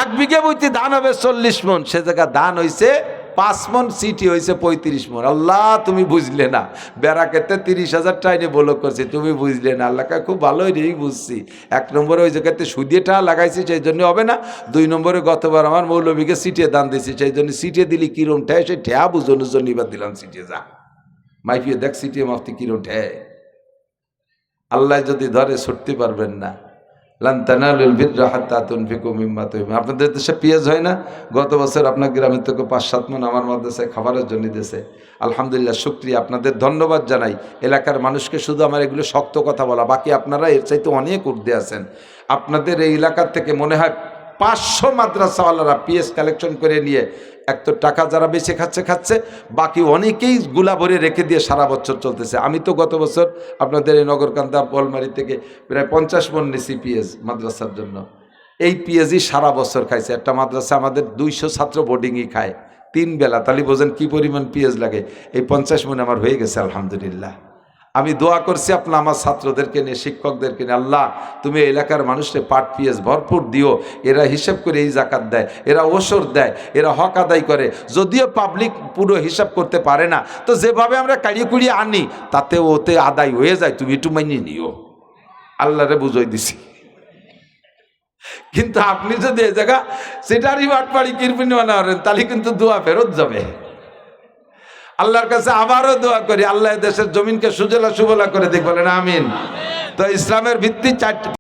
1 বিঘে বইতে ধান হবে 40 মন, সে জায়গা ধান হয়েছে 5 মন, সিটি হয়েছে 35 মন। আল্লাহ তুমি বুঝলে না, বেড়া কেটে 30,000 টাইনে বলক করছে, তুমি বুঝলে না। আল্লাহকে খুব ভালোই রেই বুঝছি। 1 নম্বরে ওই জায়গাতে সুদিয়ে টাকা লাগাইছি, সেই জন্য হবে না। 2 নম্বরে গতবার আমার মৌলবীকে সিটিয়ে দান দিয়েছি, সেই জন্য সিটিয়ে দিলি কিরম ঠেয়, সেই ঠেয়া বুঝানোর জন্য এবার দিলাম সিটিয়ে, যা মাইফিয়ে দেখ সিটিয়ে মাফতি কিরম ঠেয়। আল্লাহ যদি ধরে ছুটতে পারবেন না। লান তানালুল বিররা হাত্তা তুনফিকু মিম্মা তুহিব্বুন। আপনাদের দেশে পেঁয়াজ হয় না? গত বছর আপনার গ্রামের থেকে 5-7 মণ আমার মাদ্রাসায় খাবারের জন্য দিয়েছে, আলহামদুলিল্লাহ, শুকরিয়া, আপনাদের ধন্যবাদ জানাই। এলাকার মানুষকে শুধু আমার এগুলো শক্ত কথা বলা, বাকি আপনারা এর চাইতে অনেক ঊর্ধ্বে আছেন। আপনাদের এই এলাকার থেকে মনে হয় 500 মাদ্রাসাওয়ালারা পিএস কালেকশন করে নিয়ে এক তো টাকা যারা বেঁচে খাচ্ছে, বাকি অনেকেই গুলা ভরে রেখে দিয়ে সারা বছর চলতেছে। আমি তো গত বছর আপনাদের এই নগরকান্দা বলমারি থেকে প্রায় 50 মণ নিছি পিএস মাদ্রাসার জন্য। এই পিএসই সারা বছর খাইছে। একটা মাদ্রাসা আমাদের 200 ছাত্র বোর্ডিংই খায় 3 বেলা, তাহলে বোঝেন কী পরিমাণ পিএস লাগে। এই 50 মণ আমার হয়ে গেছে আলহামদুলিল্লাহ। আমি দোয়া করছি আপনার আমার ছাত্রদেরকে নিয়ে, শিক্ষকদেরকে নিয়ে, আল্লাহ তুমি এলাকার মানুষকে পাট পিএস ভরপুর দিও। এরা হিসাব করে এই জাকাত দেয়, এরা ওসর দেয়, এরা হক আদায় করে। যদিও পাবলিক পুরো হিসাব করতে পারে না, তো যেভাবে আমরা কাড়িয়ে কুড়িয়ে আনি তাতে ওতে আদায় হয়ে যায়, তুমি একটু মানিয়ে নিও। আল্লাহরে বুঝাই দিছি। কিন্তু আপনি যদি এ জায়গা সেটারই বাটপাড়ি কিরপিনি বানা করেন, তাহলে কিন্তু দোয়া ফেরত যাবে। আল্লাহর কাছে আবারও দোয়া করি, আল্লাহ দেশের জমিনকে সুজলা সুবলা করে দিক, বলেন আমিন। তো ইসলামের ভিত্তি 4